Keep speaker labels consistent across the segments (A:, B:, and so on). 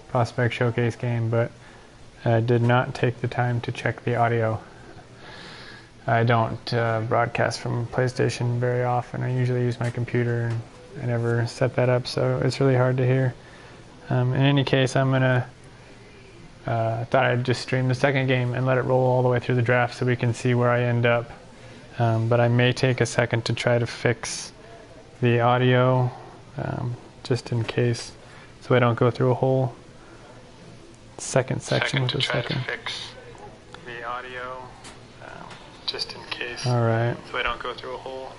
A: Prospect Showcase game, but I did not take the time to check the audio. I don't broadcast from PlayStation very often. I usually use my computer, and I never set that up, so it's really hard to hear. In any case, I'm gonna thought I'd just stream the second game and let it roll all the way through the draft so we can see where I end up. But I may take a second to try to fix the audio, just in case, so I don't go through a whole second section with a second.
B: Fix the audio, just in case.
A: All right.
B: So I don't go through a whole.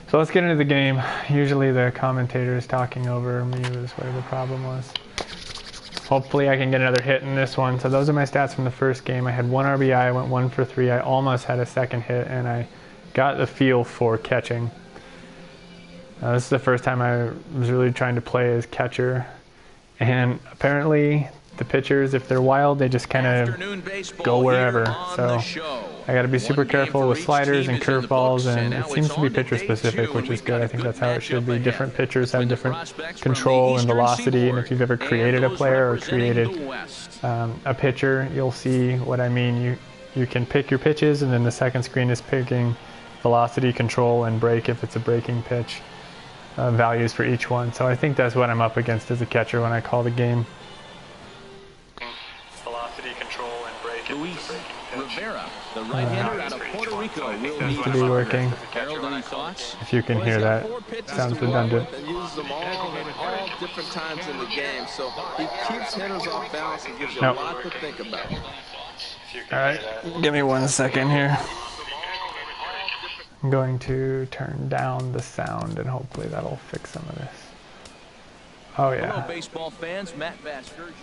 A: So let's get into the game. Usually the commentator is talking over me was where the problem was. Hopefully I can get another hit in this one. So those are my stats from the first game. I had 1 RBI, I went 1 for 3. I almost had a second hit, and I got the feel for catching. This is the first time I was really trying to play as catcher. And apparently the pitchers, if they're wild, they just kind of go wherever. So I got to be super careful with sliders and curveballs, and it seems to be pitcher specific, which is good. I think that's how it should be. Different pitchers have different control and velocity, and if you've ever created a player or created a pitcher, you'll see what I mean. You can pick your pitches, and then the second screen is picking velocity, control, and break if it's a breaking pitch, values for each one. So I think that's what I'm up against as a catcher when I call the game.
C: Rivera, the right-hander out of Puerto Rico,
A: seems to be working. If you can hear that, sounds redundant.
D: Uses them all different times in the game, so he keeps hitters off balance and gives you a lot to think about.
A: All right, give me 1 second here. I'm going to turn down the sound, and hopefully that'll fix some of this. Oh yeah,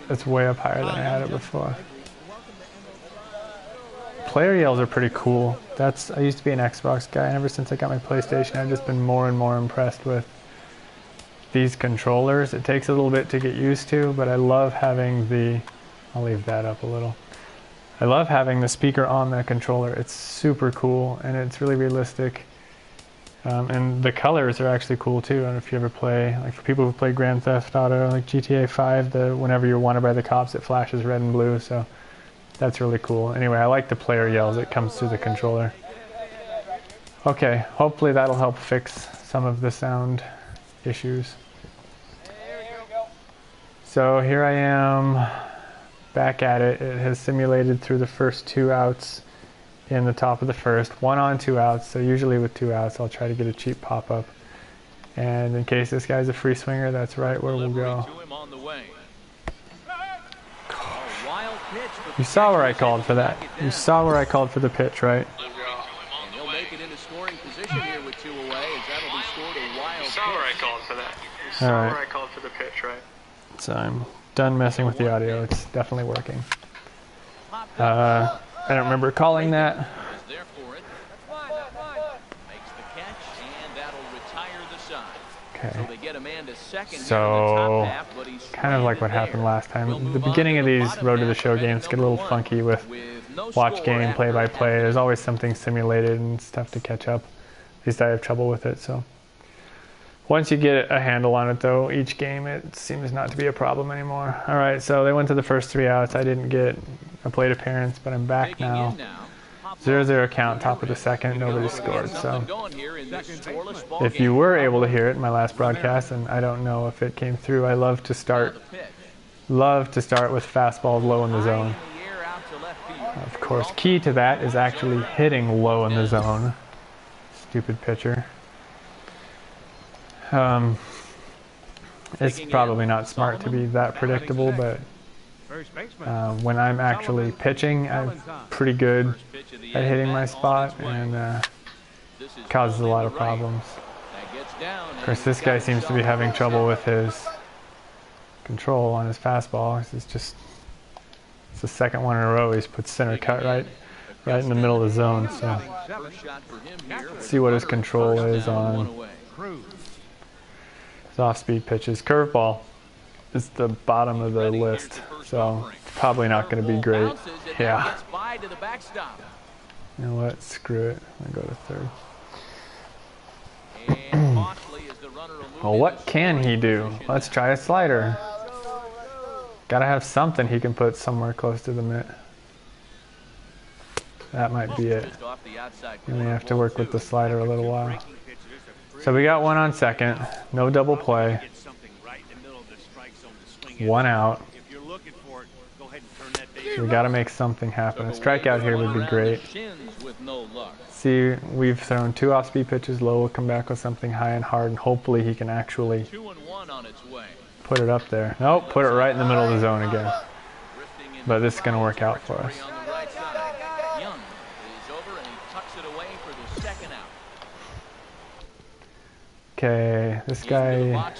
A: it's way up higher than I had it before. Player yells are pretty cool. I used to be an Xbox guy, and ever since I got my PlayStation, I've just been more and more impressed with these controllers. It takes a little bit to get used to, but I love having I'll leave that up a little. I love having the speaker on the controller. It's super cool, and it's really realistic. And the colors are actually cool too. I don't know if you ever play, like for people who play Grand Theft Auto, like GTA 5, whenever you're wanted by the cops, it flashes red and blue, so that's really cool. Anyway, I like the player yells. It comes through the controller. Okay, hopefully that'll help fix some of the sound issues. So here I am back at it. It has simulated through the first 2 outs in the top of the first. 1 on, 2 outs. So usually with 2 outs, I'll try to get a cheap pop-up. And in case this guy's a free swinger, that's right where we'll go. You saw where I called for that. You saw where I called for the pitch, right?
C: And he'll make it into scoring position here with 2 away, as that'll be scored a wild pitch.
B: You saw where I called for that. You saw where I called for the pitch, right?
A: So I'm done messing with the audio. It's definitely working. I don't remember calling that. Okay. So, kind of like what happened last time. The beginning of these Road to the Show games get a little funky with watch game, play-by-play. There's always something simulated and it's tough to catch up. At least I have trouble with it, so. Once you get a handle on it though, each game it seems not to be a problem anymore. Alright, so they went to the first 3 outs. I didn't get a plate appearance, but I'm back now. 0-0 count, top of the second, nobody scored. So if you were able to hear it in my last broadcast, and I don't know if it came through, I love to start with fastballs low in the zone. Of course, key to that is actually hitting low in the zone. Stupid pitcher. It's probably not smart to be that predictable, but when I'm actually pitching, I'm pretty good at hitting my spot, and causes a lot of problems. Of course, this guy seems to be having trouble with his control on his fastball. It's the second one in a row he's put center cut right in the middle of the zone. So let's see what his control is on his off-speed pitches. Curveball is the bottom of the list, so probably not going to be great. Yeah. You know what? Screw it. I'm going to go to third. Well, what can he do? Let's try a slider. Gotta have something he can put somewhere close to the mitt. That might be it. You may have to work with the slider a little while. So we got one on second. No double play. One out. So we got to make something happen. A strikeout here would be great. See, we've thrown 2 off-speed pitches. Low will come back with something high and hard, and hopefully he can actually put it up there. Nope, put it right in the middle of the zone again. But this is going to work out for us. Okay, this guy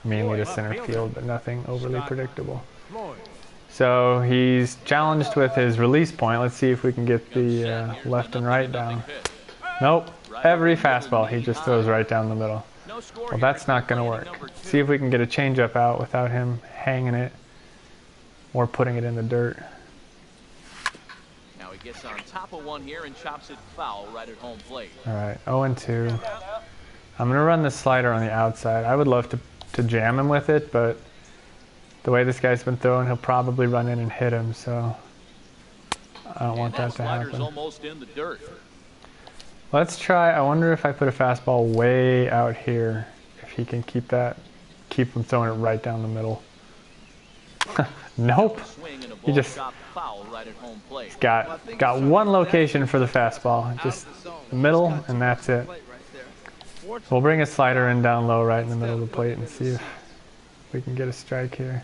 A: mainly to center field, but nothing overly predictable. So he's challenged with his release point. Let's see if we can get the left and right down. Nope, every fastball he just throws right down the middle. Well, that's not going to work. See if we can get a changeup out without him hanging it or putting it in the dirt.
C: Now he gets on top of one here and chops it foul right at home plate.
A: All right, 0-2. I'm going to run the slider on the outside. I would love to jam him with it, but the way this guy's been throwing, he'll probably run in and hit him, so I don't want that to happen.
C: Almost in the dirt.
A: Let's try. I wonder if I put a fastball way out here, if he can keep from throwing it right down the middle. Nope. He just got one location for the fastball, just the middle, and that's it. We'll bring a slider in down low right in the middle of the plate and see if we can get a strike here.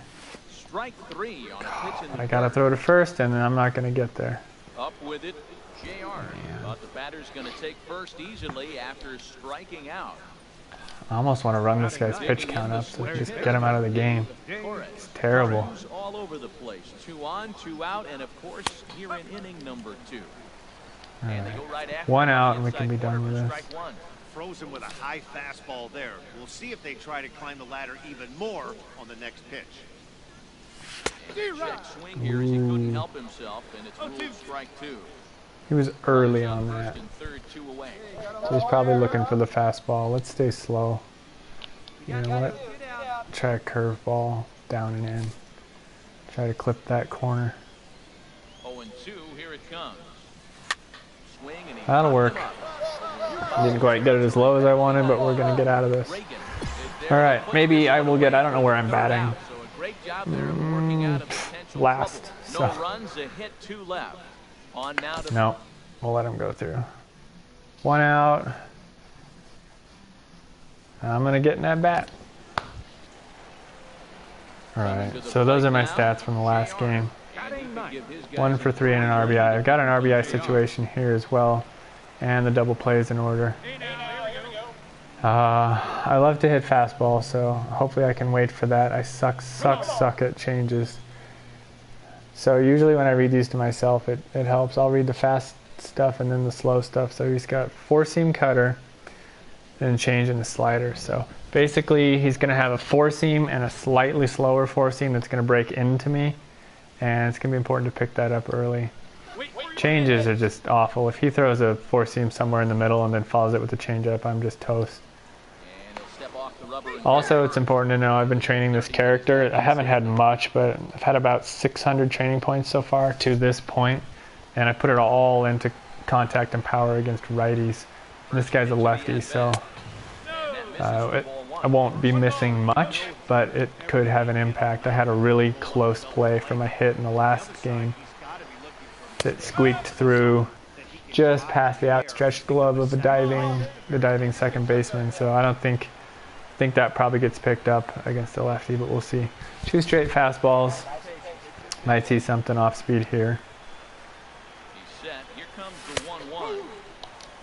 C: Strike 3 on a pitch in the
A: I gotta throw to first, and I'm not gonna get there.
C: Up with it, JR. But the batter's gonna take first easily after striking out.
A: I almost want to run this guy's pitch count up to just get him out of the game. It's terrible.
C: All over the place. 2 on, 2 out, and of course here in inning number 2. And they go right after
A: 1 out, and we can be done with this.
E: Froze him with a high fastball there. We'll see if they try to climb the ladder even more on the next pitch.
C: Check swing here as he couldn't help himself, and it's ruled strike 2.
A: He was early on that. So he's probably looking for the fastball. Let's stay slow. You know what? Try a curveball down and in. Try to clip that corner.
C: 0-2, here it comes. Swing and he
A: That'll work. Didn't quite get it as low as I wanted, but we're going to get out of this. All right, maybe I will get, I don't know where I'm batting. Last. So.
C: No runs, a hit, 2 left. On now to
A: no, we'll let him go through. 1 out. I'm going to get in that bat. All right, so those are my stats from the last game. 1 for 3 and an RBI. I've got an RBI situation here as well, and the double play is in order. I love to hit fastball, so hopefully I can wait for that. I suck at changes. So usually when I read these to myself, it helps. I'll read the fast stuff and then the slow stuff. So he's got 4-seam cutter and change in the slider. So basically he's going to have a 4-seam and a slightly slower 4-seam that's going to break into me. And it's going to be important to pick that up early. Changes are just awful. If he throws a 4-seam somewhere in the middle and then follows it with a changeup, I'm just toast. Also, it's important to know I've been training this character. I haven't had much, but I've had about 600 training points so far to this point, and I put it all into contact and power against righties. This guy's a lefty, so I won't be missing much, but it could have an impact. I had a really close play for my hit in the last game that squeaked through just past the outstretched glove of the diving second baseman, so I don't think that probably gets picked up against the lefty, but we'll see. 2 straight fastballs. Might see something off speed here.
C: He's set. Here comes the 1-1.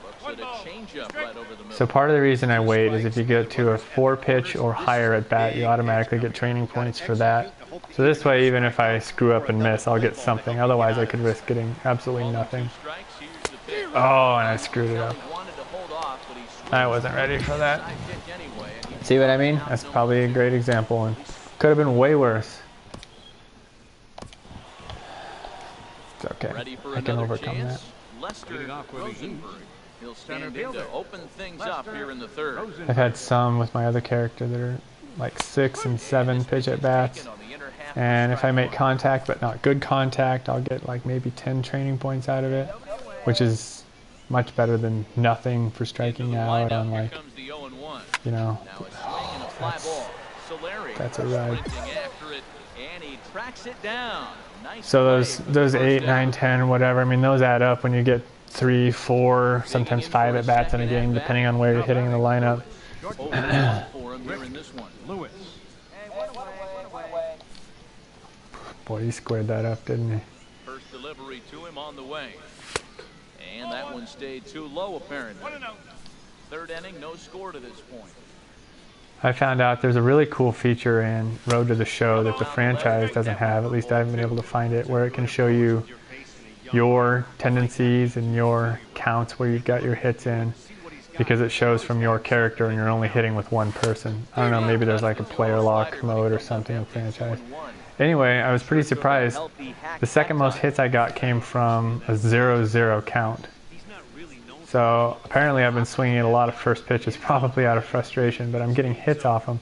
C: Looks at a changeup right over the middle.
A: So part of the reason I wait is if you get to a 4-pitch or higher at bat, you automatically get training points for that. So this way, even if I screw up and miss, I'll get something. Otherwise, I could risk getting absolutely nothing. Oh, and I screwed it up. I wasn't ready for that. See what I mean? That's probably a great example, and could have been way worse. It's okay. I can overcome that.
C: He'll stand in to open things up here in the third.
A: I've had some with my other character that are like 6 and 7 pitch at bats. And if I make contact but not good contact, I'll get like maybe 10 training points out of it, which is much better than nothing for striking out on, like, you know, that's a ride. So those 8, 9, 10, whatever, I mean, those add up when you get 3, 4, sometimes 5 at bats in a game, depending on where you're hitting in the lineup. Boy, he squared that up, didn't he?
C: First delivery to him on the way. And that one stayed too low, apparently. Third inning, no score to this point.
A: I found out there's a really cool feature in Road to the Show that the franchise doesn't have. At least I haven't been able to find it, where it can show you your tendencies and your counts where you've got your hits in, because it shows from your character and you're only hitting with one person. I don't know, maybe there's like a player lock mode or something in franchise. Anyway, I was pretty surprised. The second most hits I got came from a 0-0 count. So apparently I've been swinging at a lot of first pitches, probably out of frustration, but I'm getting hits off them.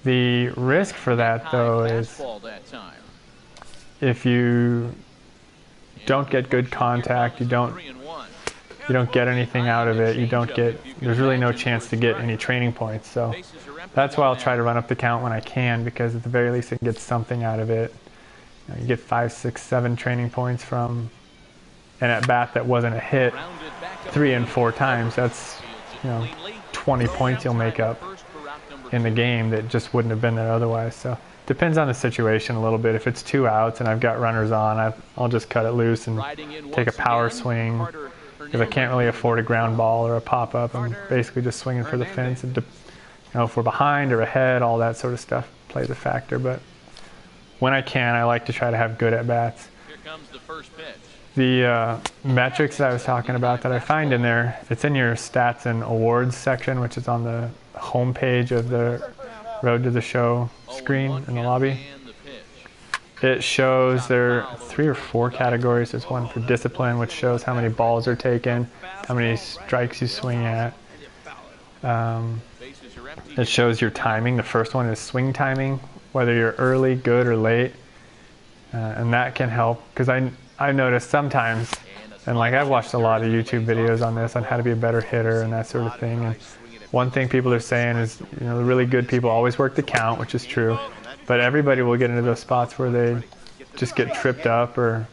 A: The risk for that, though, is if you don't get good contact, you don't get anything out of it, there's really no chance to get any training points. So that's why I'll try to run up the count when I can, because at the very least I can get something out of it. You get 5, 6, 7 training points from an at-bat that wasn't a hit 3 and 4 times. That's, 20 points you'll make up in the game that just wouldn't have been there otherwise. So depends on the situation a little bit. If it's 2 outs and I've got runners on, I'll just cut it loose and take a power swing, because I can't really afford a ground ball or a pop-up. I'm basically just swinging for the fence. And if we're behind or ahead, all that sort of stuff plays a factor. But when I can, I like to try to have good at-bats.
C: Here comes the first pitch.
A: The metrics that I was talking about that I find in there, it's in your stats and awards section, which is on the home page of the Road to the Show screen in the lobby. It shows there are 3 or 4 categories. There's one for discipline, which shows how many balls are taken, how many strikes you swing at. It shows your timing. The first one is swing timing, whether you're early, good, or late. And that can help, because I noticed sometimes, and like I've watched a lot of YouTube videos on this, on how to be a better hitter and that sort of thing. And one thing people are saying is, the really good people always work the count, which is true. But everybody will get into those spots where they just get tripped up or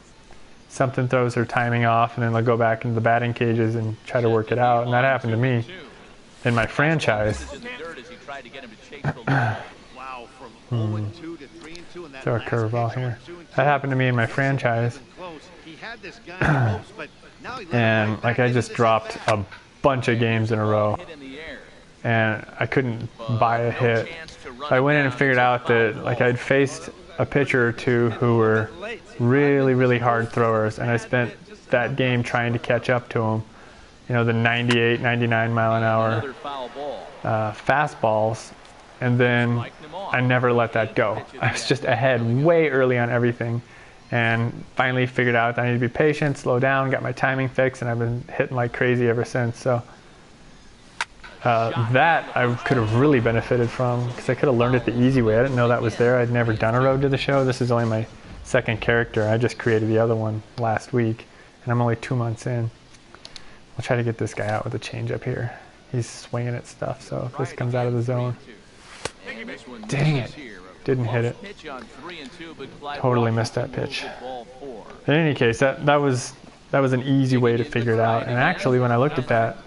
A: something throws their timing off, and then they'll go back into the batting cages and try to work it out. And that happened to me in my franchise. Throw a curveball here. That happened to me in my franchise. And like I just dropped a bunch of games in a row. And I couldn't buy a hit. So I went in and figured out that like I'd faced a pitcher or two who were really, really hard throwers, and I spent that game trying to catch up to them. The 98, 99 mile an hour fastballs, and then I never let that go. I was just ahead way early on everything, and finally figured out I need to be patient, slow down, got my timing fixed, and I've been hitting like crazy ever since. So that I could have really benefited from, because I could have learned it the easy way. I didn't know that was there. I'd never done a Road to the Show. This is only my second character. I just created the other one last week, and I'm only 2 months in. I'll try to get this guy out with a changeup here. He's swinging at stuff, so if this comes out of the zone. Dang it. Didn't hit it. Totally missed that pitch. In any case, that was an easy way to figure it out. And actually, when I looked at that,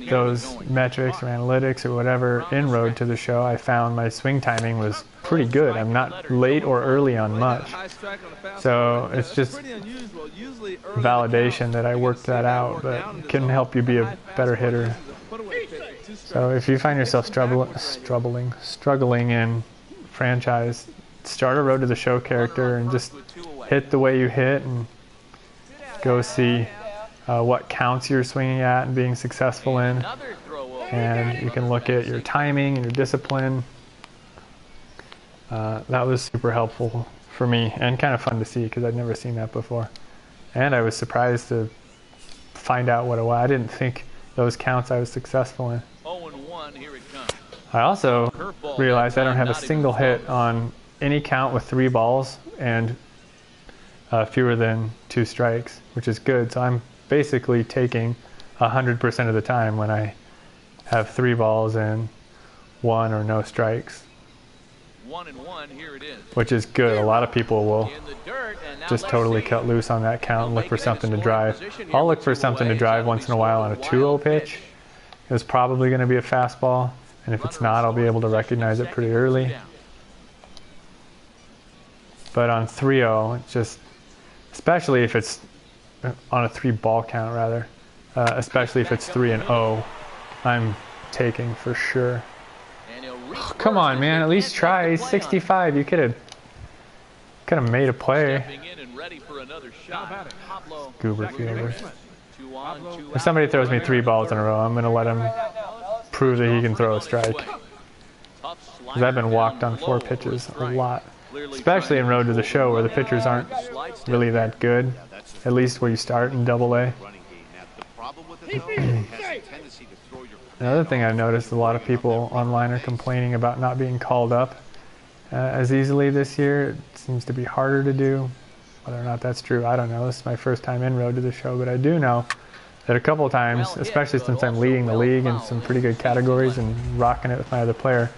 A: those metrics or analytics or whatever in Road to the Show, I found my swing timing was pretty good. I'm not late or early on much. So it's just validation that I worked that out, but it can help you be a better hitter. So if you find yourself struggling in franchise, start a Road to the Show character and just hit the way you hit, and go see what counts you're swinging at and being successful in. And you can look at your timing and your discipline. That was super helpful for me and kind of fun to see, because I'd never seen that before. And I was surprised to find out what it was. I didn't think those counts I was successful in.
C: 0-1, here it comes.
A: I also realized I don't have a single hit on any count with 3 balls and fewer than 2 strikes, which is good. So I'm basically taking 100% of the time when I have 3 balls and 1 or no strikes.
C: 1-1, here it is.
A: Which is good. A lot of people will just totally cut loose on that count and look for something to drive. I'll look for something to drive once in a while on a 2-0 pitch. It's probably going to be a fastball, and if it's not, I'll be able to recognize it pretty early. But on 3-0, it's just, especially if it's on a 3-ball count rather, especially if it's 3-0, I'm taking for sure. Oh, come on, man! At least try. He's 65. You could have made a play. Goober fielder. If somebody throws me 3 balls in a row, I'm gonna let him prove that he can throw a strike. Because I've been walked on 4 pitches a lot, especially in Road to the Show where the pitchers aren't really that good. At least where you start in Double-A. Another thing I've noticed, a lot of people online are complaining about not being called up as easily this year. It seems to be harder to do. Whether or not that's true, I don't know. This is my first time in Road to the Show, but I do know that a couple of times, especially since I'm leading the league in some pretty good categories and rocking it with my other player,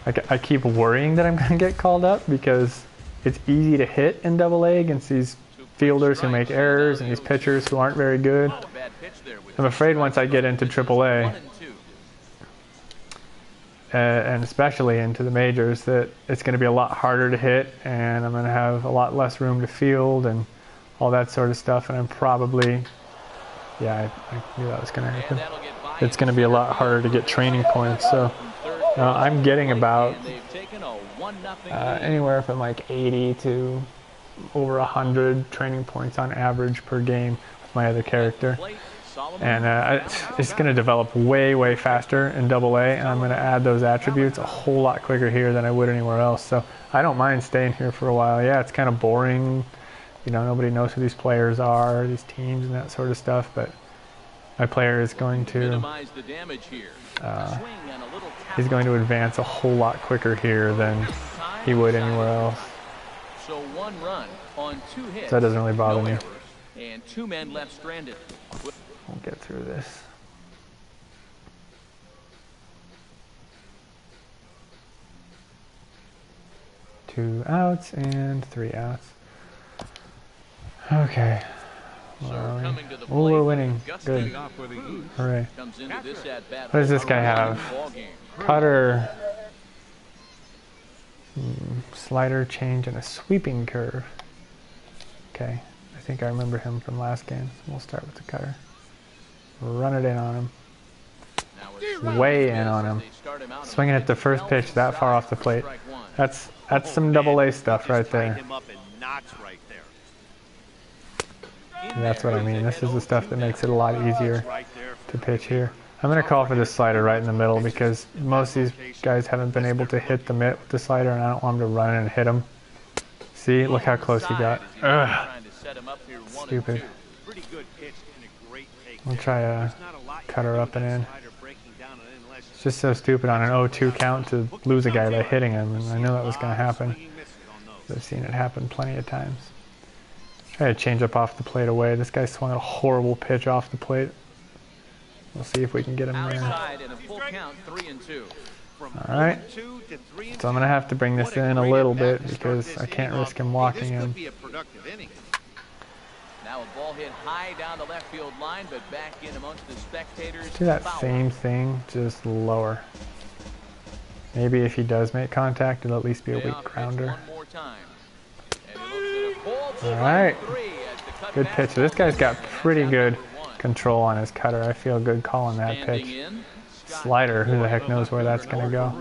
A: I keep worrying that I'm going to get called up because it's easy to hit in Double-A against these fielders who make errors and these pitchers who aren't very good. I'm afraid once I get into Triple-A, and especially into the majors, that it's going to be a lot harder to hit, and I'm going to have a lot less room to field and all that sort of stuff, and I'm probably, yeah, I knew that was going to happen. It's going to be a lot harder to get training points, so I'm getting about anywhere from like 80 to over 100 training points on average per game with my other character. And it's going to develop way faster in Double-A, and I'm going to add those attributes a whole lot quicker here than I would anywhere else. So I don't mind staying here for a while. Yeah, it's kind of boring. You know, nobody knows who these players are, these teams and that sort of stuff, but my player is going to he's going to advance a whole lot quicker here than he would anywhere else.
C: So 1 run on 2 hits.
A: So that doesn't really bother me.
C: And 2 men left stranded.
A: We'll get through this. Two outs and 3 outs. Okay. Oh, we're winning. Good. Hooray. What does this guy have? Cutter, slider, change, and a sweeping curve. Okay. I think I remember him from last game. We'll start with the cutter. Run it in on him. Way in on him. Swinging at the first pitch that far off the plate. That's some Double-A stuff right there. That's what I mean. This is the stuff that makes it a lot easier to pitch here. I'm going to call for this slider right in the middle because most of these guys haven't been able to hit the mitt with the slider, and I don't want them to run in and hit him. See? Look how close he got. Ugh. Stupid. We'll try a cutter up and in. It's just so stupid on an 0-2 count to lose a guy by hitting him, and I knew that was going to happen. I've seen it happen plenty of times. Try to change up off the plate away. This guy swung a horrible pitch off the plate. We'll see if we can get him there. Alright. So I'm going to have to bring this in a little bit because I can't risk him walking him.
C: Now a ball hit high down the left field line, but back in amongst the spectators.
A: Do that same thing, just lower. Maybe if he does make contact, it'll at least be a weak grounder. Alright. Good pitch. This guy's got pretty good control on his cutter. I feel good calling that pitch. Slider, who the heck knows where that's going to go.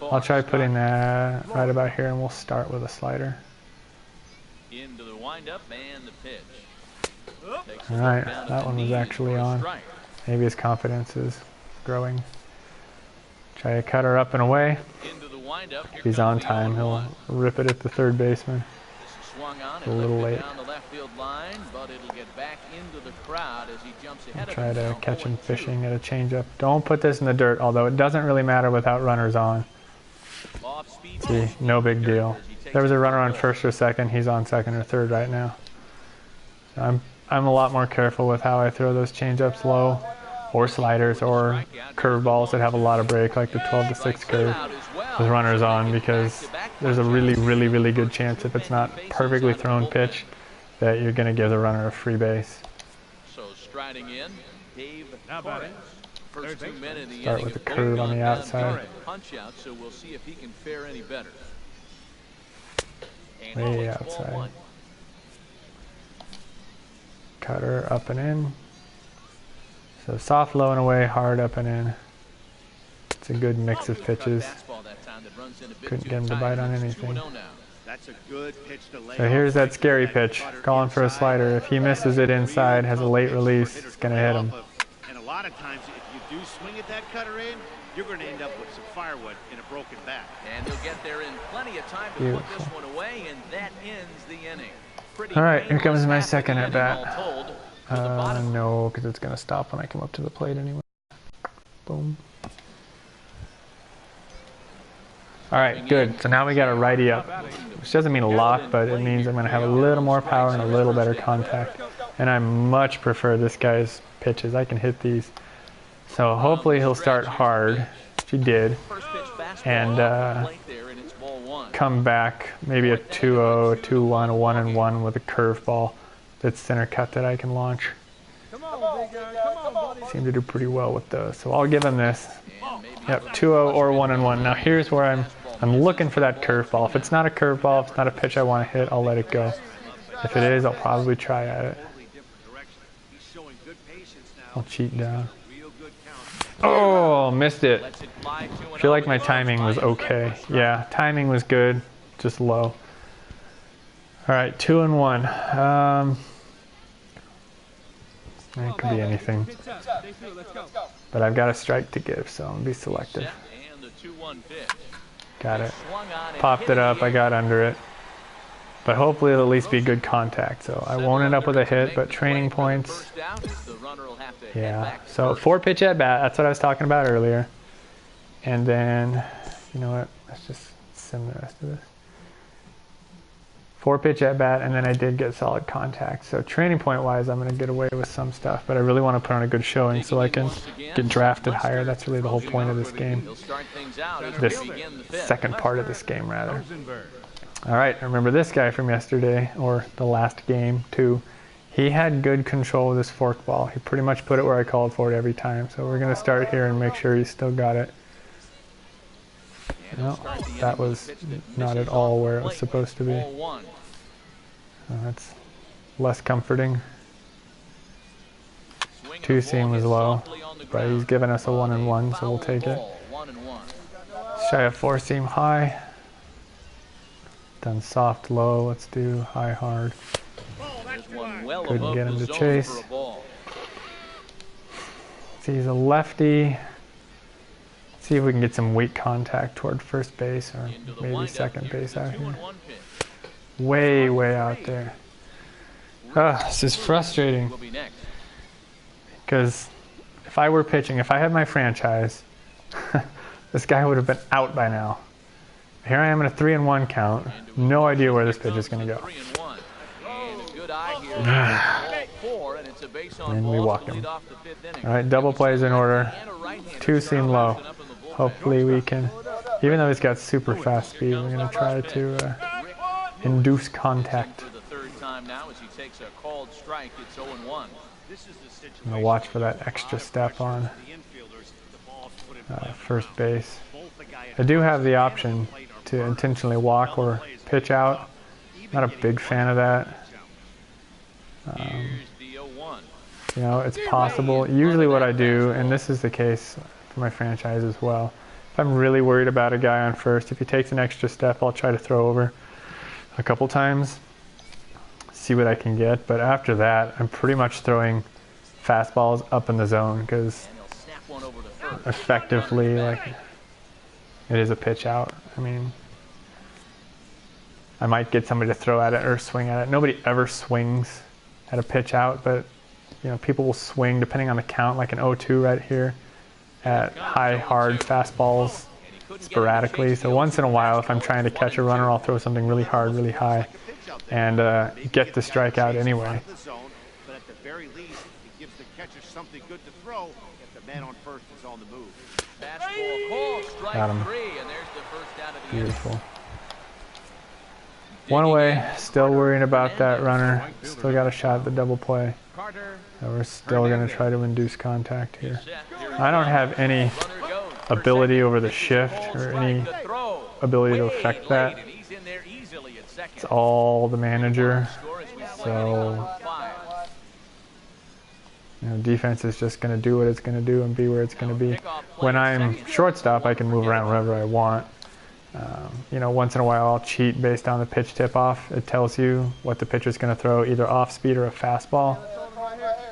A: I'll try putting that right about here, and we'll start with a slider.
C: Into the windup and the pitch.
A: Alright, that one was actually on. Maybe his confidence is growing. Try to cut her up and away. If he's on time, he'll rip it at the third baseman. A little late.
C: outfield line, but it'll get back into the crowd as he jumps ahead.
A: Try to catch him fishing at a changeup. Don't put this in the dirt, although it doesn't really matter without runners on. See, no big deal. There was a runner on first or second. He's on second or third right now. So I'm a lot more careful with how I throw those changeups low, or sliders, or curveballs that have a lot of break, like the 12-6 curve with runners on, because there's a really good chance, if it's not perfectly thrown pitch, that you're going to give the runner a free base.
C: So striding in, Dave Torres. First 2 men in the
A: Start with the curve on the outside.
C: Punch out, so we'll see if he can fare any better.
A: Way outside. Cutter up and in. So soft, low and away, hard up and in. It's a good mix of pitches. Couldn't get him to bite on anything.
E: That's a good pitch to lay.
A: So here's that scary pitch, calling for a slider. If he misses it inside, has a late release, it's going to hit him.
E: And a lot of times, if you do swing at that cutter in, you're going to end up with some firewood in a broken bat.
C: And he'll get there in plenty of time to put this one away, and that ends the inning.
A: All right, here comes my second at bat. No, because it's going to stop when I come up to the plate anyway. Boom. All right, good. So now we got a righty up, which doesn't mean a lot, but it means I'm going to have a little more power and a little better contact. And I much prefer this guy's pitches. I can hit these. So hopefully he'll start hard, which he did, and come back maybe a 2-0, a 2-1, a 1-1 with a curveball that's center cut that I can launch. Seem to do pretty well with those. So I'll give him this. Yep, 2-0 or 1-1. Now here's where I'm looking for that curveball. If it's not a curveball, if it's not a pitch I want to hit, I'll let it go. If it is, I'll probably try at it. I'll cheat down. Oh, missed it. I feel like my timing was okay. Yeah, timing was good, just low. All right, 2-1. It could be anything. But I've got a strike to give, so I'm going to be selective. Got it. Popped it up, I got under it. But hopefully it'll at least be good contact. So I won't end up with a hit, but training points. Yeah, so 4-pitch at bat, that's what I was talking about earlier. And then, you know what, let's just sim the rest of this. 4-pitch at bat, and then I did get solid contact. So training point wise, I'm going to get away with some stuff, but I really want to put on a good showing so I can get drafted higher. That's really the whole point of this game. This second part of this game, rather. All right, I remember this guy from yesterday, or the last game, too. He had good control with his forkball. He pretty much put it where I called for it every time. So we're going to start here and make sure he's still got it. No, that was not at all where it was supposed to be. That's less comforting. 2-seam was low, but he's given us a 1-1, so we'll take it. Shy of 4-seam high. Done soft low, let's do high hard. Couldn't get him to chase. See, he's a lefty. See if we can get some weight contact toward first base or maybe second base out here. Way out there. This is frustrating. Because if I were pitching, if I had my franchise, this guy would have been out by now. Here I am in a 3-1 count. No idea where this pitch is going to go. And we walk him. All right, double plays in order. 2-seam low. Hopefully we can, even though he's got super fast speed, we're going to try to induce contact. I'm going to watch for that extra step on first base. I do have the option to intentionally walk or pitch out. Not a big fan of that. You know, it's possible. Usually what I do, and this is the case for my franchise as well, if I'm really worried about a guy on first, if he takes an extra step, I'll try to throw over a couple times, see what I can get. But after that, I'm pretty much throwing fastballs up in the zone because effectively, like, it is a pitch out. I mean, I might get somebody to throw at it or swing at it. Nobody ever swings at a pitch out, but you know, people will swing depending on the count, like an 0-2 right here, at high, hard fastballs sporadically. So once in a while, if I'm trying to catch a runner, I'll throw something really hard, really high, and get the strikeout anyway.
E: But at the very least, it gives the catcher something good to throw if the man on first is on the move.
C: Fastball call, strike
A: Got him.
C: 3, and there's the first out of the inning.
A: Beautiful. One away, still worrying about that runner. Still got a shot at the double play. And we're still going to try to induce contact here. I don't have any ability over the shift or any ability to affect that. It's all the manager. So, you know, defense is just going to do what it's going to do and be where it's going to be. When I'm shortstop, I can move around wherever I want. You know, once in a while I'll cheat based on the pitch tip-off. It tells you what the pitcher's going to throw, either off-speed or a fastball.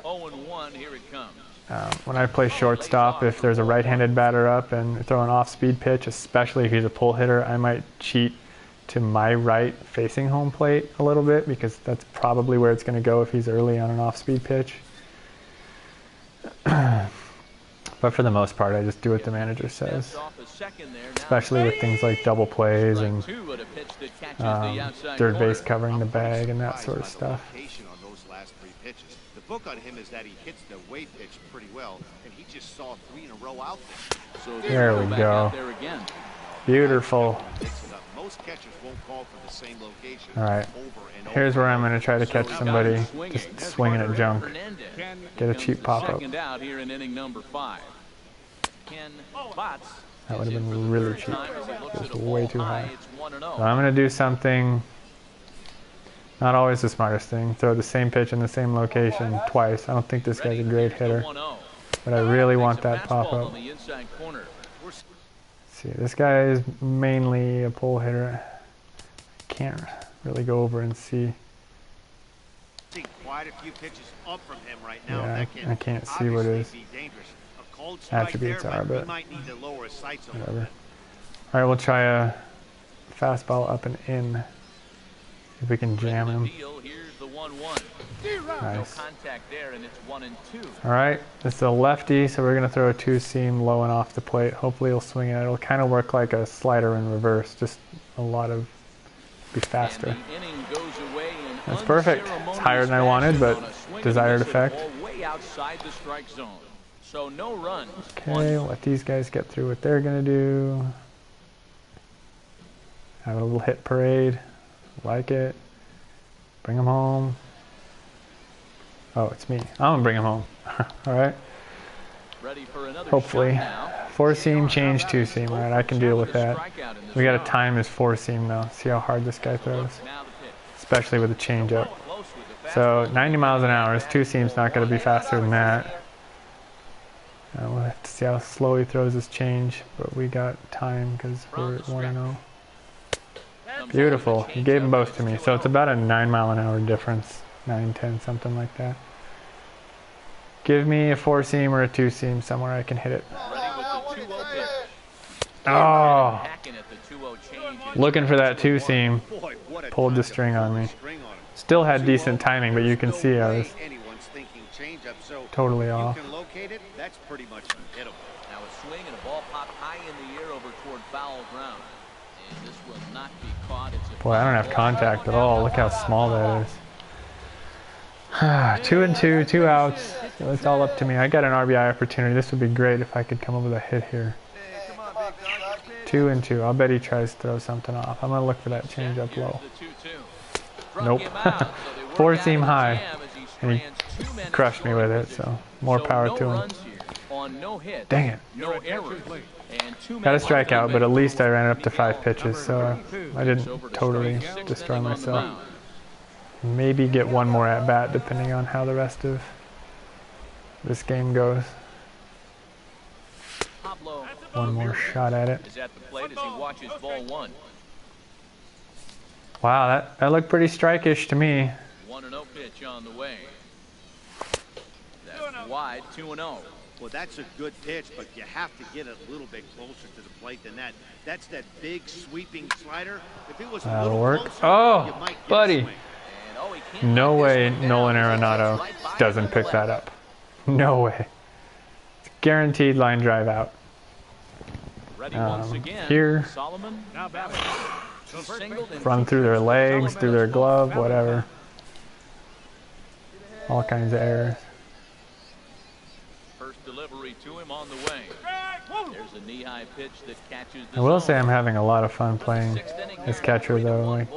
C: 0-1, here it comes.
A: When I play shortstop, if there's a right-handed batter up and throw an off-speed pitch, especially if he's a pull hitter, I might cheat to my right facing home plate a little bit, because that's probably where it's going to go if he's early on an off-speed pitch. But for the most part, I just do what the manager says, especially with things like double plays and third base covering the bag and that sort of stuff.
E: The book on him is that he hits the way pitch pretty well, and he just saw 3 in a row out there.
C: So
A: there we go. Beautiful.
E: Most catchers won't call for the same location.
A: All right. Here's where I'm going to try to catch somebody just swinging at junk. Get a cheap pop-up.
C: Out here in inning number 5.
A: That would have been really cheap. Just way too high. So I'm going to do something, not always the smartest thing, throw the same pitch in the same location twice. I don't think this guy's a great hitter, but I really want that pop-up. See, this guy is mainly a pull hitter. Can't really go over and see.
E: Quite a few pitches up from him right now.
A: Yeah, I can't see what his attributes are, but whatever. All right, we'll try a fastball up and in. If we can jam him. Nice. All right, it's a lefty, so we're going to throw a 2-seam low and off the plate. Hopefully he'll swing it. It'll kind of work like a slider in reverse, just a lot of, be faster. That's perfect. It's higher than I wanted, but desired effect. Okay, let these guys get through what they're going to do. Have a little hit parade. Like it. Bring them home. Oh, it's me. I'm going to bring him home. All right. Hopefully. 4-seam, change 2-seam. All right, I can deal with that. We got to time his 4-seam, though. See how hard this guy throws. Especially with a changeup. So 90 miles an hour. His 2-seam's not going to be faster than that. We'll have to see how slow he throws his change. But we got time because we're at 1-0. Beautiful. He gave them both to me. So it's about a 9-mile-an-hour difference. 9, 10, something like that. Give me a 4-seam or a 2-seam somewhere I can hit it. Oh! Looking for that 2-seam. Pulled the string on me. Still had decent timing, but you can see I was totally off. Boy, I don't have contact at all. Look how small that is. 2 and 2, 2 outs. So it's all up to me. I got an RBI opportunity. This would be great if I could come up with a hit here. 2 and 2. I'll bet he tries to throw something off. I'm going to look for that changeup low. Nope. 4-seam high. And he crushed me with it, so more power to him. Dang it. Got a strikeout, but at least I ran it up to 5 pitches, so I didn't totally destroy myself. Maybe get one more at-bat, depending on how the rest of this game goes. One more shot at it. Wow, that looked pretty strike-ish to me.
C: 1-0 pitch on the way. That's wide, 2-0.
E: Well, that's a good pitch, but you have to get it a little bit closer to the plate than that. That's that big sweeping slider. If it was a
A: That'll
E: little
A: work.
E: closer,
A: Oh,
E: you might get a
A: buddy.
E: swing.
A: No way Nolan Arenado doesn't pick that up. No way. It's a guaranteed line drive out. Here, run through their legs, through their glove, whatever. All kinds of errors.
C: First delivery to him on the way. There's a knee-high pitch that catches the
A: I will
C: zone.
A: say I'm having a lot of fun playing as catcher though. Like,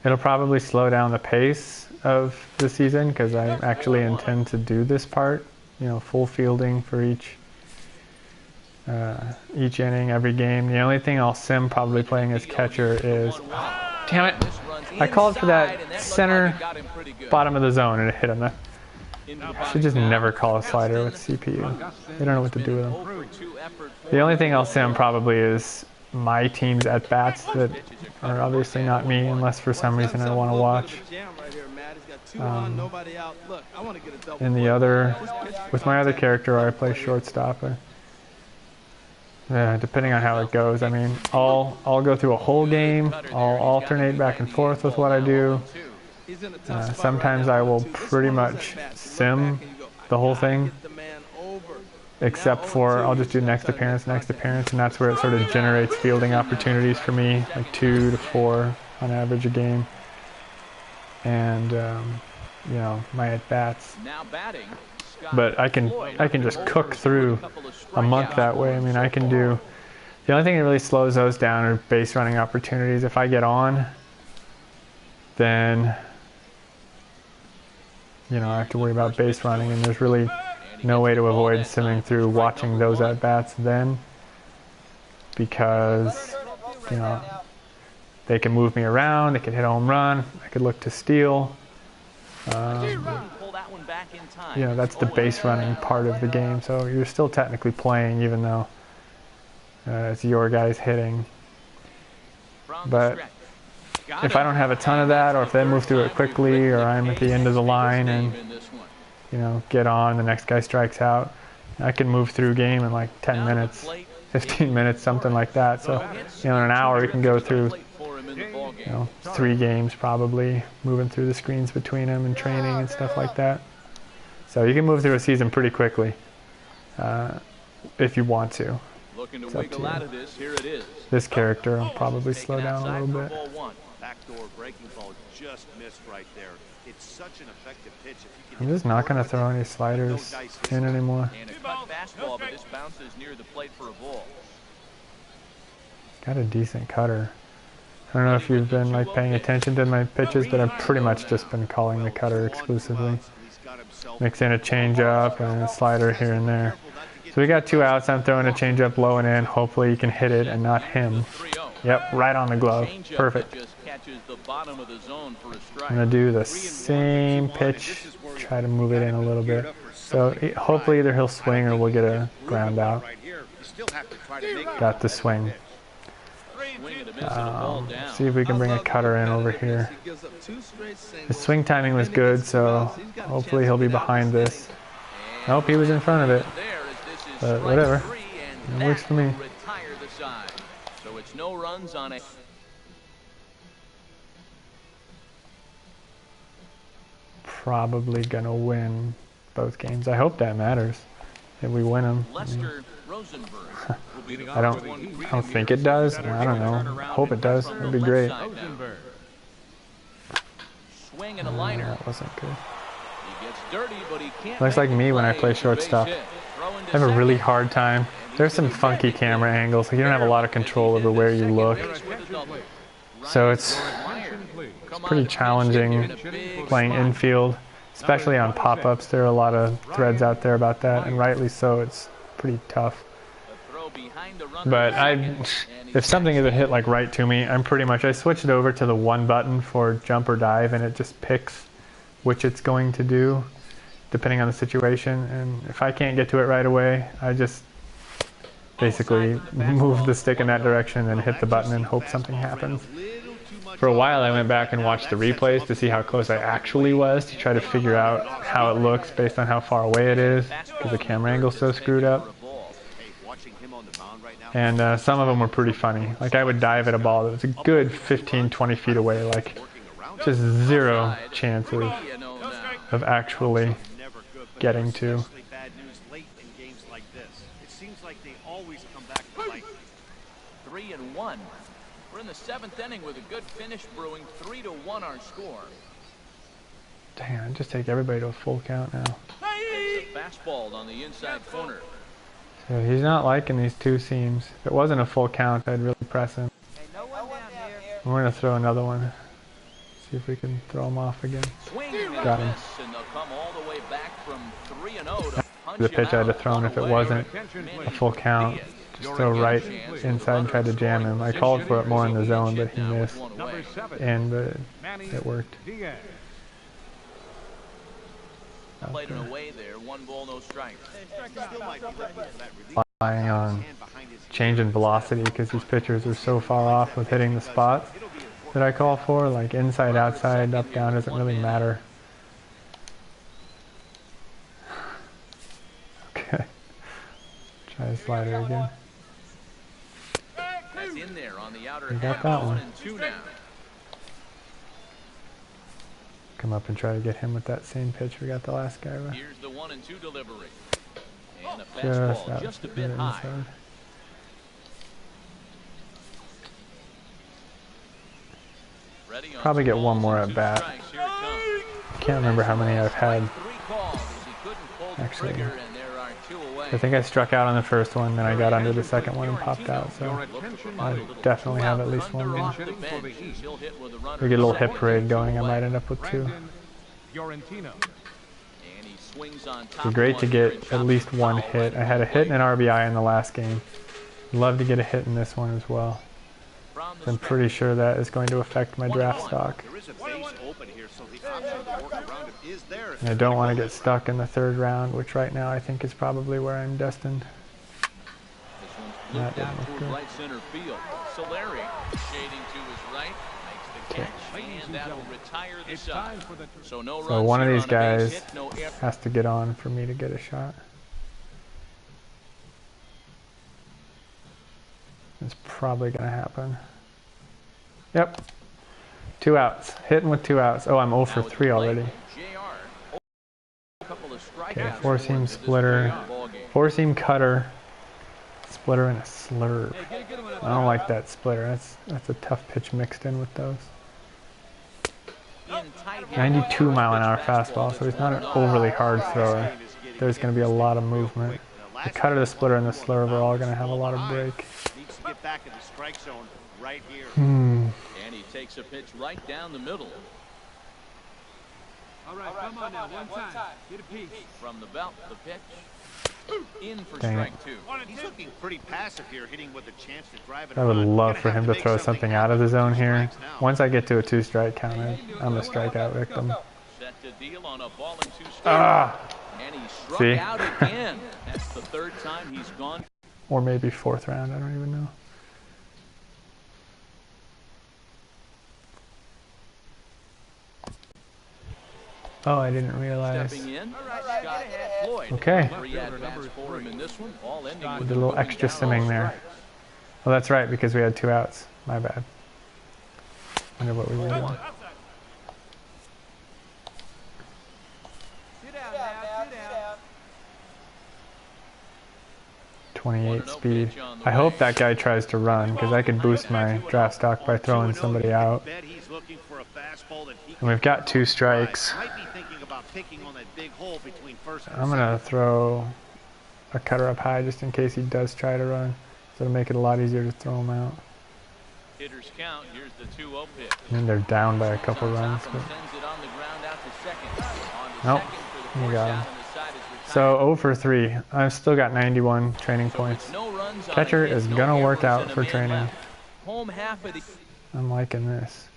A: it'll probably slow down the pace of the season because I actually intend to do this part. You know, full fielding for each inning, every game. The only thing I'll sim probably playing as catcher is, oh, damn it! I called for that center bottom of the zone and it hit him. I should just never call a slider with CPU. They don't know what to do with them. The only thing I'll sim probably is my team's at bats that are obviously not me, unless for some reason I want to watch. And the other, with my other character, I play shortstop. Depending on how it goes. I mean, I'll go through a whole game. I'll alternate back and forth with what I do. Sometimes I will pretty much sim the whole thing, except for I'll just do next appearance, and that's where it sort of generates fielding opportunities for me, like 2 to 4 on average a game. And you know, my at bats. But I can just cook through a month that way. I mean, I can do. The only thing that really slows those down are base running opportunities. If I get on, then you know I have to worry about base running, and there's really no way to avoid simming through watching those at bats then, because you know they can move me around, they can hit a home run, I could look to steal. You know, that's the base running part of the game, so you're still technically playing even though it's your guys hitting. But if I don't have a ton of that, or if they move through it quickly, or I'm at the end of the line and you know get on, the next guy strikes out, I can move through game in like 10 minutes, 15 minutes, something like that. So you know, in an hour we can go through you know 3 games probably, moving through the screens between them and training and stuff like that. So you can move through a season pretty quickly if you want to. It's up to you. This character will probably slow down a little bit.
E: Backdoor breaking ball just missed right there. It's such an effective pitch.
A: I'm just not going to throw any sliders in anymore. Got a decent cutter. I don't know if you've been like paying attention to my pitches, but I've pretty much just been calling the cutter exclusively. Mix in a changeup and a slider here and there. So we got 2 outs. I'm throwing a changeup low and in. Hopefully you can hit it and not him. Yep, right on the glove. Perfect. I'm going to do the same pitch. Try to move it in a little bit. So hopefully either he'll swing or we'll get a ground out. Got the swing. See if we can bring a cutter in over here. His swing timing was good, so hopefully he'll be behind this. Nope, he was in front of it. But whatever. It works for me.
C: So it's no runs on a
A: Probably gonna win both games. I hope that matters. If we win them. I don't think it does. I don't know. I hope it does. It'd be great. That wasn't good. Looks like me when I play shortstop. I have a really hard time. There's some funky camera angles. Like you don't have a lot of control over where you look. So it's pretty challenging playing infield, especially on pop-ups. There are a lot of threads out there about that, and rightly so. It's pretty tough. But if something isn't hit like right to me, I switched it over to the 1 button for jump or dive, and it just picks which it's going to do depending on the situation. And if I can't get to it right away, I just basically move the stick in that direction and hit the button and hope something happens. For a while I went back and watched the replays to see how close I actually was, to try to figure out how it looks based on how far away it is, because the camera angle's so screwed up. And some of them were pretty funny. Like I would dive at a ball that was a good 15-20 feet away, like just zero chance of actually getting to.
E: It seems like they always come back to life.
C: 3-1. We're in the 7th inning with a good finish brewing. 3-1 our score.
A: Dang, I just take everybody to a full count now.
C: Takes a fastball on the inside corner.
A: So he's not liking these two seams. If it wasn't a full count, I'd really press him. We're gonna throw another one. See if we can throw him off again. Got him.
C: And they'll come all the way back from 3-0 to punch
A: The pitch
C: him
A: I'd have
C: out.
A: thrown if it wasn't a full count. Just throw right inside and try to jam him. I called for it more in the zone, but he missed. And it worked.
C: Played it away there. 1 ball, no strike.
A: Relying on change in velocity because these pitchers are so far off with hitting the spots that I call for. Like inside, outside, up, down doesn't really matter. Okay. Try the slider again.
C: That's in there on the outer
A: We got
C: half.
A: that one.
C: 1-2 now.
A: Come up and try to get him with that same pitch we got the last guy with.
C: Here's the 1-2 delivery. And a
A: Just
C: fastball
A: out
C: just a
A: to
C: bit
A: the
C: high.
A: inside.
C: Ready on
A: Probably get
C: 2
A: one
C: balls
A: more
C: and
A: at
C: 2
A: bat.
C: strikes. Here it comes.
A: I can't remember how many I've had.
C: 3 calls as he couldn't pull the
A: Actually,
C: trigger, and there are 2 away.
A: I think I struck out on the first one, then I got under the second one and popped out. So I definitely have at least one more.
C: Off the bench. He'll hit with a runner
A: We get a little
C: at
A: hit
C: second.
A: parade going. I might end up with 2.
C: And he swings on top
A: It'd be great
C: of
A: to
C: one here
A: get
C: and
A: at
C: chops
A: least
C: the
A: one
C: foul
A: hit.
C: right
A: I had a
C: away.
A: hit and an RBI in the last game. Love to get a hit in this one as well.
C: From the
A: I'm
C: stretch.
A: pretty sure that is going to affect my draft stock.
E: There is a base open here, so the option to work around it is there.
A: And I don't want to get stuck in the 3rd round, which right now I think is probably where I'm destined.
C: This one's
A: That
C: flipped out
A: didn't look
C: toward
A: good.
C: right center field. Solari shading to his right, makes the catch, and that'll retire the side. So no
A: So
C: runs
A: one of
C: here
A: these
C: on a base
A: guys
C: hit, no error.
A: has to get on for me to get a shot. It's probably going to happen. Yep. 2 outs. Hitting with 2 outs. Oh, I'm 0 for 3 already.
C: JR, a couple of
A: Okay,
C: strikeouts
A: 4-seam
C: for him to this
A: splitter,
C: point in the ballgame.
A: 4-seam cutter, splitter, and a slurve. I don't like that splitter. That's a tough pitch mixed in with those.
C: In tight head,
A: 92 mile-an-hour fastball, so he's not an overly hard thrower. There's going to be a lot of movement. The cutter, the splitter, and the slurve are all going to have a lot of break.
E: Needs to get back in the strike zone right here.
C: and he takes a pitch right down the middle.
F: All right, come on now, one time. Get a piece.
C: From the belt, the pitch. In for
A: Dang it.
C: strike 2.
E: He's looking pretty passive here, hitting with a chance to drive it.
A: I would
E: around.
A: love
E: Gonna
A: for
E: have
A: him to
E: make
A: throw something out of the zone here. Once I get to a 2-strike count, I'm a strikeout victim.
C: Set to deal on a ball and 2 strikes.
A: Ah!
C: And he struck
A: See?
C: out again. That's the 3rd time he's gone.
A: Or maybe 4th round, I don't even know. Oh, I didn't realize.
C: Stepping in, Scott Floyd.
A: Okay.
C: 3 at-bats for him in this one. All ending with
A: Did a little extra simming there. Oh, that's right, because we had 2 outs. My bad. Wonder what we were doing.
F: Sit down now, sit down.
A: 28 speed. I hope that guy tries to run, because I could boost my draft stock by throwing somebody out.
E: Bet he's looking for a fastball that he
A: And we've got 2 strikes.
E: might be thinking about picking on that big hole between first and
A: I'm going to throw a cutter up high just in case he does try to run. So it'll make it a lot easier to throw him out.
C: hitters count. Here's the 2-0 pitch.
A: And they're down by a couple runs.
C: Top
A: But
C: and sends it on the ground out to second. On to
A: Nope.
C: second for the
A: You
C: force
A: got
C: out,
A: him.
C: and the side is retired.
A: So 0 for 3. I've still got 91 training
C: So
A: points.
C: with no runs on
A: Catcher
C: a hit,
A: is
C: no
A: gonna work
C: errors,
A: out
C: and a
A: for
C: man
A: training.
C: left. Home half of the
A: I'm liking this.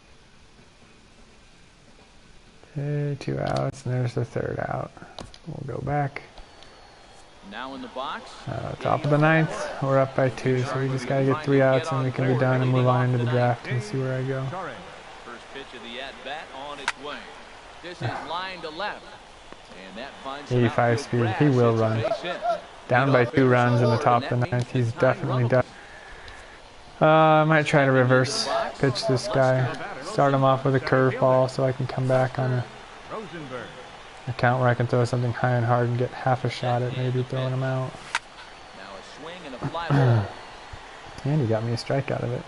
A: Okay, 2 outs, and there's the 3rd out. We'll go back.
C: now in the box.
A: Top of the 9th, we're up by 2, so we just gotta get 3 outs and we can be done and move on into the draft and see where I go.
C: pitch of the at-bat on its way. This is line to left. And that finds
A: 85 speed. He will run. Down by 2 runs in the top of the 9th. He's definitely done. I might try to reverse pitch this guy. Start him off with a curveball so I can come back on a count where I can throw something high and hard and get half a shot at maybe throwing him out.
C: Now a swing and a fly ball.
A: And he got me a strike out of it.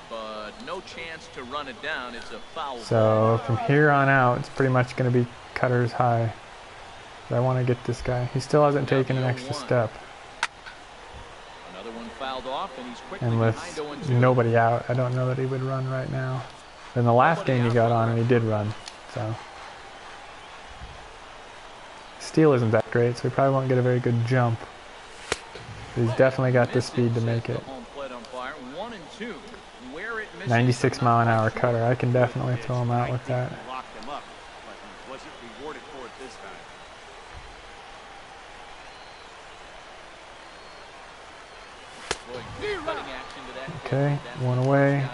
C: But no chance to run it down. It's a foul.
A: So from here on out, it's pretty much going to be cutters high. But I want to get this guy. He still hasn't taken an extra step.
C: Another one fouled off, and he's quickly
A: And with
C: behind 0-2.
A: nobody out, I don't know that he would run right now. In the last game he got on and he did run. So steal isn't that great, so he probably won't get a very good jump. But he's definitely got the speed to make it. 96 mile an hour cutter. I can definitely throw him out with that.
E: Locked him up, but he wasn't rewarded for it this time.
A: Okay, one away.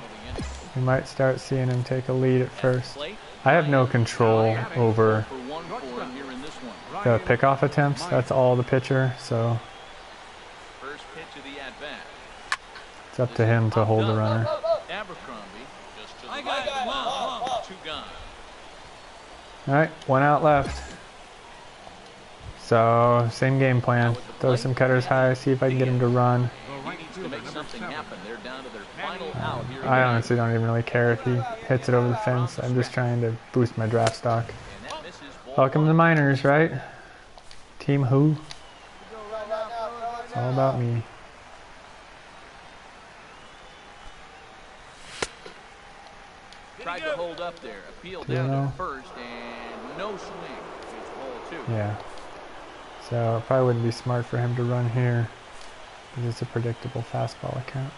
A: We might start seeing him take a lead at first. I have no control over the pickoff attempts. That's all the pitcher, so it's up to him to hold the runner. Alright, 1 out left. So, same game plan. Throw some cutters high, see if I can get him to run. I honestly don't even really care if he hits it over the fence. I'm just trying to boost my draft stock. Welcome to the minors, right? Team who? It's all about me.
C: Tried to hold up there, appealed down to first, and no swing. It's ball 2.
A: Yeah. So it probably wouldn't be smart for him to run here because it's a predictable fastball count.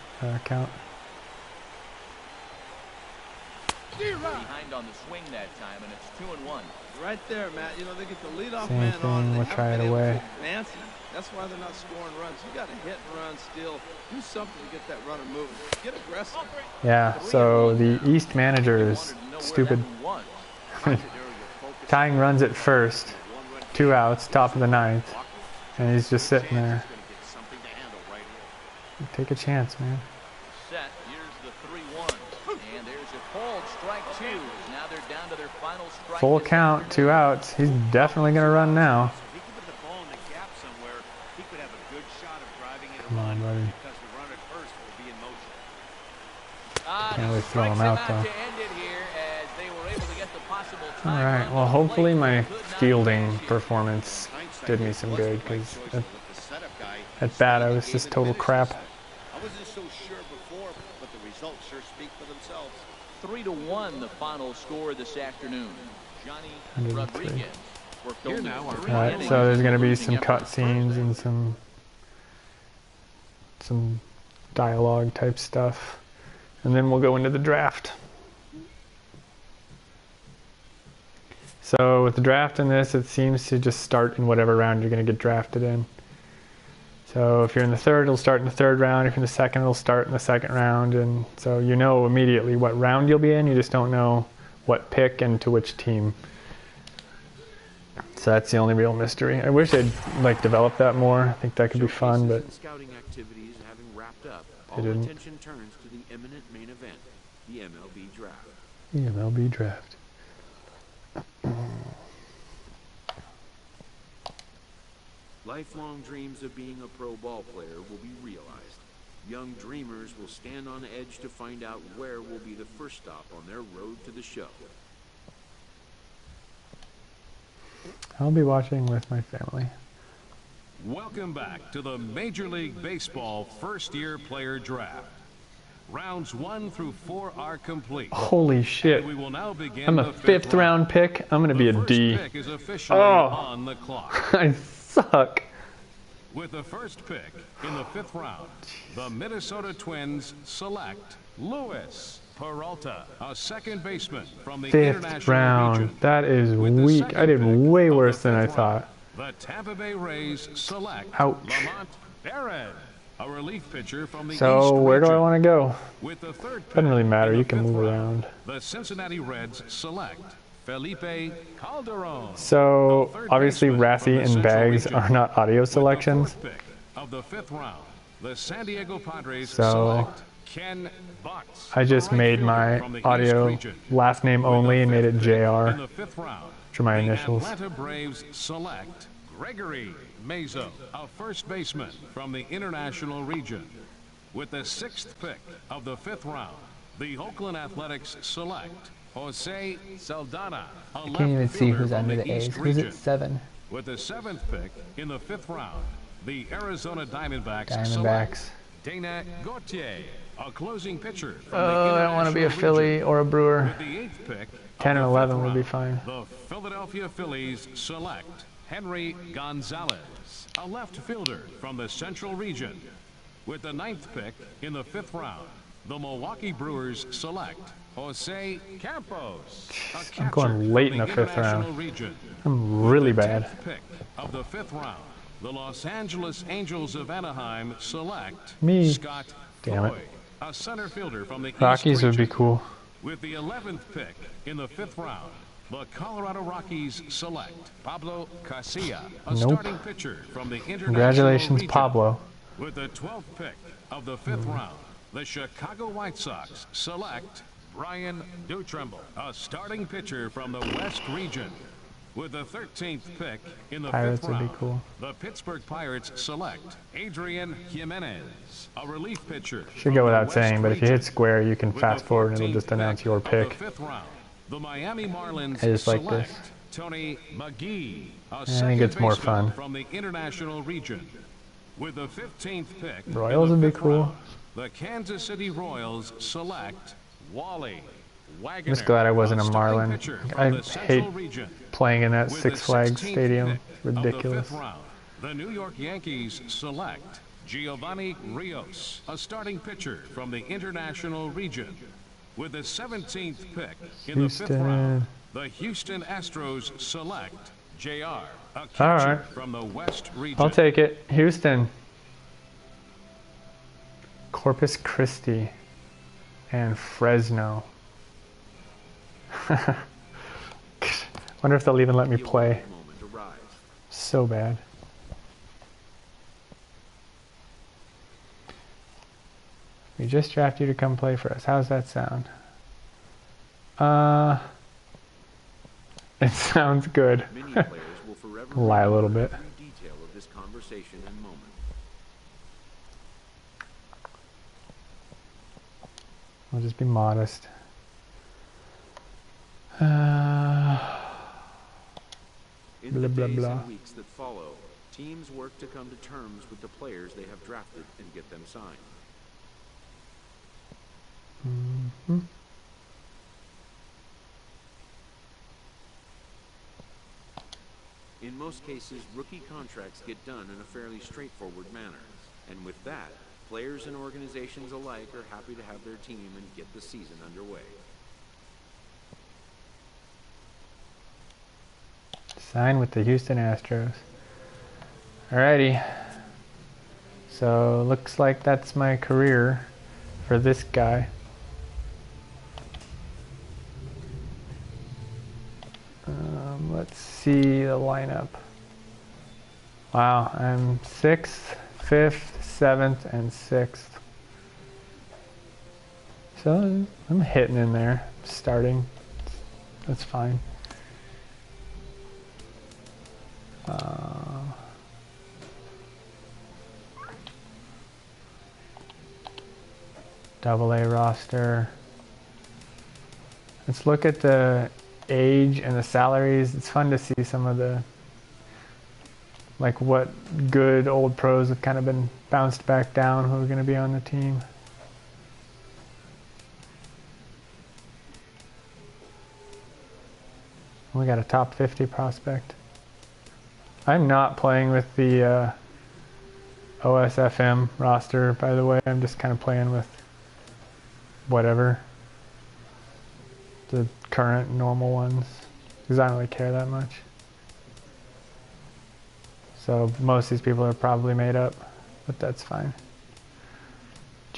C: Behind on the swing that time, and it's 2-1.
D: Right there, Matt. You know, they get the leadoff
A: Same
D: man
A: thing,
D: on.
A: we'll try it away.
D: Nancy. That's why they're not scoring runs. You got to hit and run, steal, do something to get that runner moving. Get aggressive.
A: Yeah, so the East manager is stupid. Tying runs at first, 2 outs, top of the 9th, and he's just sitting there. Take a chance, man.
C: Set. Here's the 3-1, and there's a called strike 2. Now they're down to their final strike.
A: Full count, 2 outs. He's definitely going to run now. Come on, buddy. Can't really throw him out, though. Alright, well, hopefully my fielding performance did me some good, because at bat I was just total crap.
E: I wasn't so sure before, but the results sure speak for themselves.
C: 3-1, the final score this afternoon. Johnny Rodriguez worked over 3
A: Alright,
C: innings,
A: so there's going to be some
C: losing after
A: cutscenes and some dialogue type stuff, and then we'll go into the draft. So with the draft in this, it seems to just start in whatever round you're going to get drafted in. So if you're in the 3rd, it'll start in the 3rd round. If you're in the 2nd, it'll start in the 2nd round. And so you know immediately what round you'll be in. You just don't know what pick and to which team. So that's the only real mystery. I wish they'd like develop that more. I think that could be fun, but
G: scouting activities having wrapped up,
A: they didn't.
G: Attention turns to the imminent main event, the MLB draft.
A: The MLB draft.
G: Lifelong dreams of being a pro ball player will be realized. Young dreamers will stand on edge to find out where will be the first stop on their road to the show.
A: I'll be watching with my family.
H: Welcome back to the Major League Baseball first-year player draft. Rounds 1 through 4 are complete.
A: Holy shit.
H: We will now begin
A: I'm a 5th round pick. I'm going to be a D.
H: Pick is officially on the clock.
A: I suck.
H: With the first pick in the 5th round, the Minnesota Twins select Luis Peralta, a second baseman from the
A: 5th
H: International
A: round.
H: Region.
A: That is
H: With the
A: weak.
H: second
A: I did
H: pick
A: way
H: of the
A: worse than I
H: 5th
A: thought.
H: round, the Tampa Bay Rays select
A: Ouch.
H: Lamont Perez. a relief pitcher from the
A: So
H: East
A: where do I
H: region.
A: want to go?
H: With the third pick
A: Doesn't really matter.
H: in the
A: You can
H: fifth
A: move
H: round,
A: around.
H: the Cincinnati Reds select Felipe Calderon.
A: So
H: the third
A: obviously
H: baseman from
A: Rassy
H: the
A: and
H: Central
A: Bags
H: region.
A: are not audio
H: With the
A: selections.
H: fourth pick of the fifth round, the San Diego Padres
A: So
H: select Ken Butts,
A: I just
H: the right
A: made
H: fielder
A: my
H: from the East
A: audio
H: region.
A: last name
H: With the
A: only and made it
H: fifth pick
A: JR
H: in the fifth round,
A: for my
H: the
A: initials.
H: Atlanta Braves select Gregory Mazo, a first baseman from the International region. With the sixth pick of the fifth round, the Oakland Athletics select Jose Saldana, a left
A: Can't even see
H: fielder
A: who's
H: from
A: under
H: the
A: the A's.
H: East
A: Who's
H: region.
A: at 7?
H: With the seventh pick in the fifth round, the Arizona Diamondbacks
A: Diamondbacks.
H: select Dana Gautier, a closing pitcher from the
A: Oh, I don't want to be a
H: International
A: Philly
H: region.
A: or a Brewer.
H: With the eighth pick
A: 10
H: of
A: and
H: the
A: 11
H: fifth
A: would be
H: round,
A: fine.
H: the Philadelphia Phillies select Henry Gonzalez, a left fielder from the Central region. With the ninth pick in the fifth round, the Milwaukee Brewers select Jose Campos, a catcher
A: I'm going late in
H: from
A: the fifth
H: International
A: round.
H: region.
A: I'm really
H: The
A: bad.
H: 10th pick of the fifth round, the Los Angeles Angels of Anaheim select
A: Me.
H: Scott
A: Damn it.
H: Floyd, a center fielder from the
A: Rockies
H: East
A: would be
H: region.
A: cool.
H: With the 11th pick in the fifth round, the Colorado Rockies select Pablo Casilla, a
A: Nope.
H: starting pitcher from the International
A: Congratulations,
H: region.
A: Pablo.
H: With the 12th pick of the fifth round, the Chicago White Sox select Brian Dutremble, a starting pitcher from the West region. With the 13th pick in the
A: Pirates
H: fifth
A: would be
H: round,
A: cool.
H: the Pittsburgh Pirates select Adrian Jimenez, a relief pitcher.
A: Should
H: from
A: go
H: the
A: without
H: West
A: saying, but if you hit
H: region.
A: square, you can
H: With
A: fast
H: the
A: forward and it'll
H: 14th
A: just announce
H: pick
A: your
H: of the
A: pick.
H: fifth round, the Miami Marlins
A: I just like
H: select
A: this.
H: Tony McGee, a
A: I
H: second
A: think it's more
H: baseman
A: fun.
H: from the International region. With the 15th pick in
A: Royals
H: the
A: would be
H: fifth
A: cool.
H: round, the Kansas City Royals select Wally Wagner.
A: I'm just glad I wasn't a
H: starting
A: Marlin.
H: pitcher from
A: I
H: the
A: hate
H: Central region.
A: playing in that
H: With
A: Six
H: the
A: Flags
H: 16th
A: stadium.
H: pick
A: It's
H: of the
A: ridiculous.
H: fifth round, the New York Yankees select Giovanni Rios, a starting pitcher from the International region. With the 17th pick in the fifth
A: Houston.
H: round, the Houston Astros select JR, a catcher
A: All right.
H: from the West region.
A: I'll take it. Houston. Corpus Christi and Fresno. Wonder if they'll even let me play.
G: Moment arrives.
A: So bad. We just draft you to come play for us. How's that sound? It sounds good.
G: Many players will forever
A: Lie a little
G: remember
A: bit.
G: every detail of this conversation and moment.
A: I'll just be modest.
G: In
A: Blah,
G: the
A: blah,
G: days
A: blah.
G: and weeks that follow, teams work to come to terms with the players they have drafted and get them signed.
A: Mhm.
G: In most cases, rookie contracts get done in a fairly straightforward manner. And with that, players and organizations alike are happy to have their team and get the season underway.
A: Sign with the Houston Astros. Alrighty. So looks like that's my career for this guy. Let's see the lineup. Wow, I'm 6th, 5th, 7th, and 6th. So I'm hitting in there, starting. That's fine. AA roster. Let's look at the age and the salaries. It's fun to see some of the, like, what good old pros have kind of been bounced back down who are going to be on the team. We got a top 50 prospect. I'm not playing with the OSFM roster, by the way. I'm just kind of playing with whatever. The current normal ones. Because I don't really care that much. So most of these people are probably made up. But that's fine.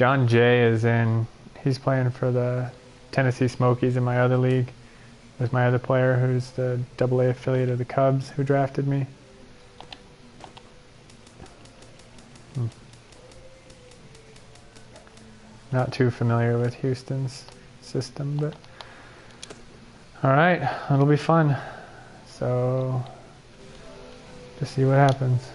A: John Jay is in. He's playing for the Tennessee Smokies in my other league. There's my other player who's the AA affiliate of the Cubs who drafted me. Not too familiar with Houston's system, but all right, it'll be fun. So just see what happens.